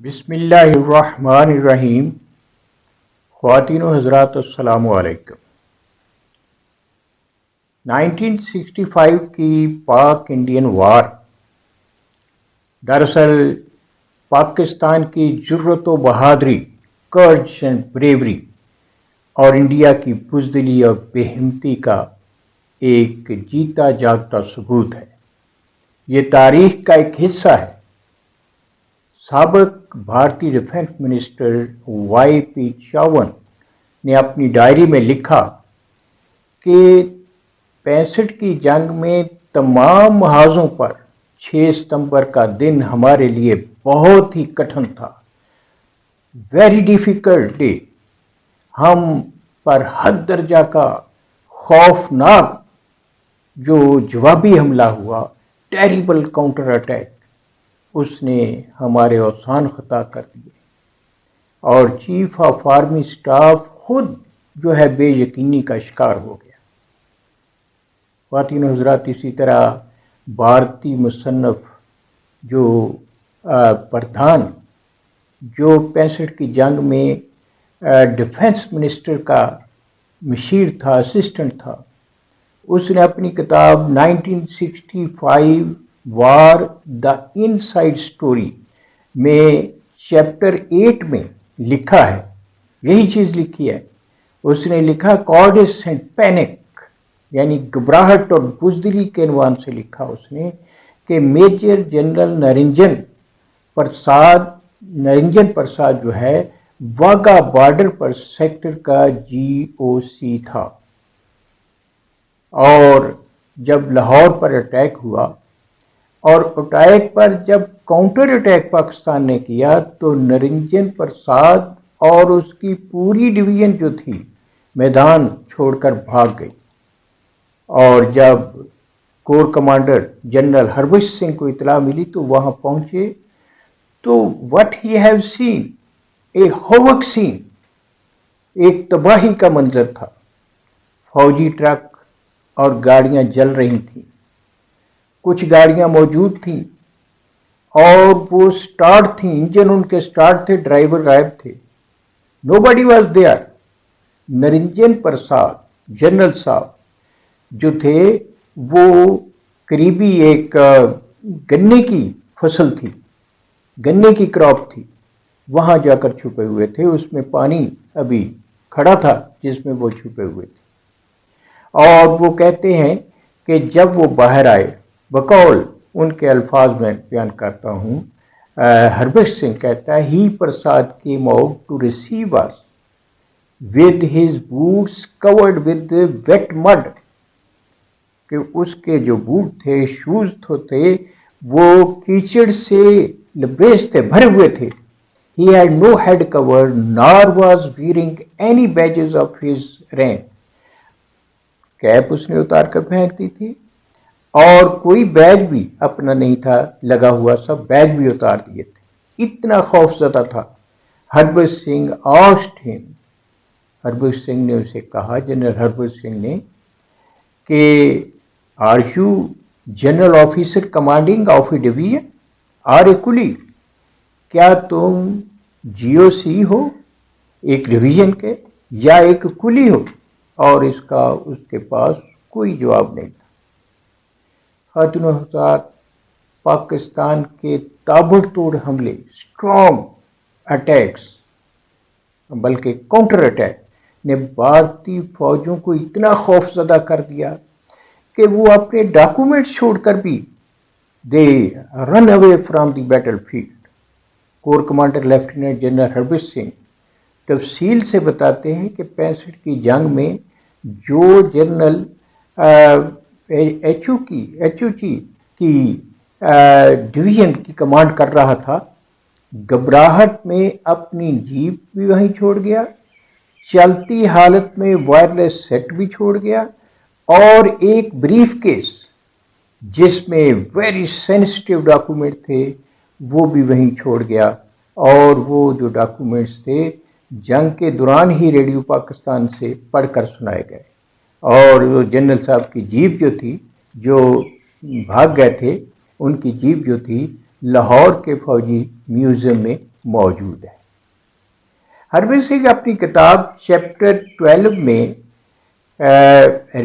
بسم اللہ الرحمن الرحیم۔ خواتین و حضرات السلام علیکم۔ 1965 کی پاک انڈین وار دراصل پاکستان کی جرت و بہادری، کرج اینڈ بریوری اور انڈیا کی بزدلی اور بے ہمتی کا ایک جیتا جاگتا ثبوت ہے۔ یہ تاریخ کا ایک حصہ ہے۔ سابق بھارتی ڈیفنس منسٹر وائی پی چاون نے اپنی ڈائری میں لکھا کہ 65 کی جنگ میں تمام محاذوں پر 6 ستمبر کا دن ہمارے لیے بہت ہی کٹھن تھا، ویری ڈیفیکلٹ ڈے۔ ہم پر حد درجہ کا خوفناک جو جوابی حملہ ہوا، ٹیریبل کاؤنٹر اٹیک، اس نے ہمارے اوسان خطا کر دیے اور چیف آف آرمی سٹاف خود جو ہے بے یقینی کا شکار ہو گیا۔ خواتین و حضرات، اسی طرح بھارتی مصنف جو پردھان جو 65 کی جنگ میں ڈیفنس منسٹر کا مشیر تھا، اسسٹنٹ تھا، اس نے اپنی کتاب 1965 وار دا ان سائڈ اسٹوری میں چیپٹر 8 میں لکھا ہے، یہی چیز لکھی ہے۔ اس نے لکھا کارڈس اینڈ پینک، یعنی گھبراہٹ اور بزدلی کے عنوان سے لکھا اس نے کہ میجر جنرل نرنجن پرساد جو ہے واگا بارڈر پر سیکٹر کا GOC تھا، اور جب لاہور پر اٹیک ہوا اور اٹیک پر جب کاؤنٹر اٹیک پاکستان نے کیا تو نرنجن پرساد اور اس کی پوری ڈویژن جو تھی میدان چھوڑ کر بھاگ گئی، اور جب corps commander general Harbhaj Singh کو اطلاع ملی تو وہاں پہنچے تو what he have seen a havoc scene، ایک تباہی کا منظر تھا۔ فوجی ٹرک اور گاڑیاں جل رہی تھیں، کچھ گاڑیاں موجود تھیں اور وہ سٹارٹ تھیں، انجن ان کے سٹارٹ تھے، ڈرائیور غائب تھے، nobody was there۔ Niranjan Prasad general صاحب جو تھے وہ قریبی ایک گنے کی فصل تھی، گنے کی کراپ تھی، وہاں جا کر چھپے ہوئے تھے، اس میں پانی ابھی کھڑا تھا جس میں وہ چھپے ہوئے تھے۔ اور وہ کہتے ہیں کہ جب وہ باہر آئے، بقول ان کے الفاظ میں بیان کرتا ہوں، ہربھج سنگھ کہتا ہے ہی Prasad came out to receive us with his boots covered with wet mud، کہ اس کے جو بوٹ تھے، شوز تھے، وہ کیچڑ سے لبریز تھے، بھرے ہوئے تھے۔ He had no head cover nor was wearing any badges of his rank، cap اس نے اتار کر پھینک دی تھی اور کوئی بیج بھی اپنا نہیں تھا لگا ہوا، سب بیج بھی اتار دیے تھے، اتنا خوف زدہ تھا۔ ہربھج سنگھ آسکڈ ہم، ہربھج سنگھ نے اسے کہا، جنرل ہربھج سنگھ نے، کہ are you general officer commanding of a division آر اے کلی، کیا تم GOC ہو ایک ڈویژن کے یا ایک کلی ہو؟ اور اس کے پاس کوئی جواب نہیں تھا۔ خواتین و حضرات، پاکستان کے تابڑ توڑ حملے، اسٹرانگ اٹیکس بلکہ کاؤنٹر اٹیک نے بھارتی فوجوں کو اتنا خوف زدہ کر دیا کہ وہ اپنے ڈاکومنٹس چھوڑ کر بھی they run away from the battlefield. Corps commander lieutenant general Harbhaj Singh تفصیل سے بتاتے ہیں کہ 65 کی جنگ میں جو جنرل ایچ او کی ڈویژن کی کمانڈ کر رہا تھا، گھبراہٹ میں اپنی جیپ بھی وہیں چھوڑ گیا، چلتی حالت میں وائرلیس سیٹ بھی چھوڑ گیا، اور ایک بریف کیس جس میں ویری سینسٹیو ڈاکومنٹ تھے وہ بھی وہیں چھوڑ گیا، اور وہ جو ڈاکومنٹس تھے جنگ کے دوران ہی ریڈیو پاکستان سے پڑھ کر سنائے گئے، اور وہ جنرل صاحب کی جیپ جو تھی، جو بھاگ گئے تھے، ان کی جیپ جو تھی لاہور کے فوجی میوزیم میں موجود ہے۔ ہربھیر سنگھ اپنی کتاب چیپٹر 12 میں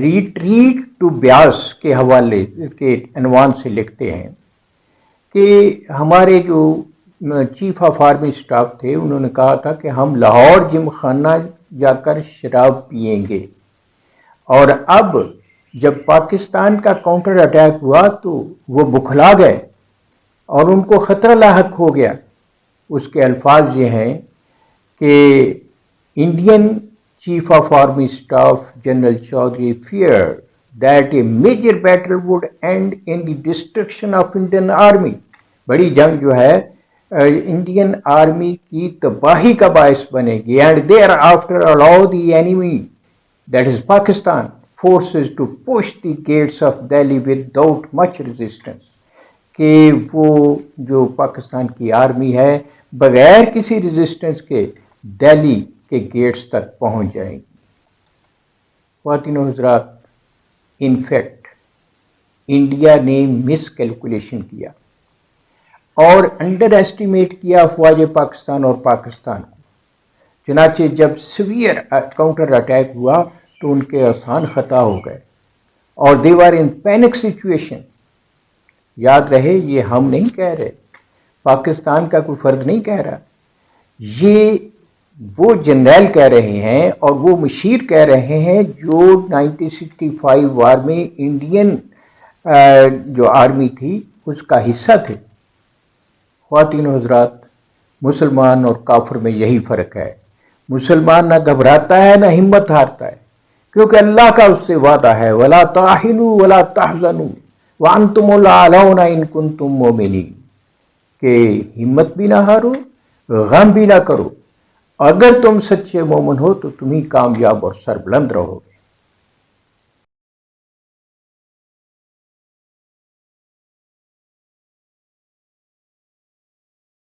ریٹریٹ ٹو بیاس کے حوالے کے عنوان سے لکھتے ہیں کہ ہمارے جو چیف آف آرمی اسٹاف تھے انہوں نے کہا تھا کہ ہم لاہور جم خانہ جا کر شراب پئیں گے، اور اب جب پاکستان کا کاؤنٹر اٹیک ہوا تو وہ بکھلا گئے اور ان کو خطرہ لاحق ہو گیا۔ اس کے الفاظ یہ ہیں کہ Indian chief of army staff general Chaudhary feared that a major battle would end in the destruction of Indian army۔ بڑی جنگ جو ہے انڈین آرمی کی تباہی کا باعث بنے گی، and thereafter allow the enemy, that is Pakistan, forces to push the gates of Delhi without much resistance، کہ وہ جو پاکستان کی آرمی ہے بغیر کسی ریزسٹنس کے دہلی کے گیٹس تک پہنچ جائیں گی۔ خواتین و حضرات، انفیکٹ انڈیا نے مس کیلکولیشن کیا اور انڈر ایسٹیمیٹ کیا افواج پاکستان اور پاکستان کو، چنانچہ جب سیویئر کاؤنٹر اٹیک ہوا تو ان کے آسان خطا ہو گئے اور they are in panic situation. یاد رہے یہ ہم نہیں کہہ رہے، پاکستان کا کوئی فرد نہیں کہہ رہا، یہ وہ جنرل کہہ رہے ہیں اور وہ مشیر کہہ رہے ہیں جو 1965 وار میں انڈین جو آرمی تھی اس کا حصہ تھے۔ خواتین و حضرات، مسلمان اور کافر میں یہی فرق ہے، مسلمان نہ گھبراتا ہے نہ ہمت ہارتا ہے، کیونکہ اللہ کا اس سے وعدہ ہے وَلَا تَهِنُوا وَلَا تَحْزَنُوا وَأَنْتُمُ الْأَعْلَوْنَ إِن كُنتُم مُؤْمِنِينَ، کہ ہمت بھی نہ ہارو، غم بھی نہ کرو، اگر تم سچے مومن ہو تو تم ہی کامیاب اور سربلند رہو گے۔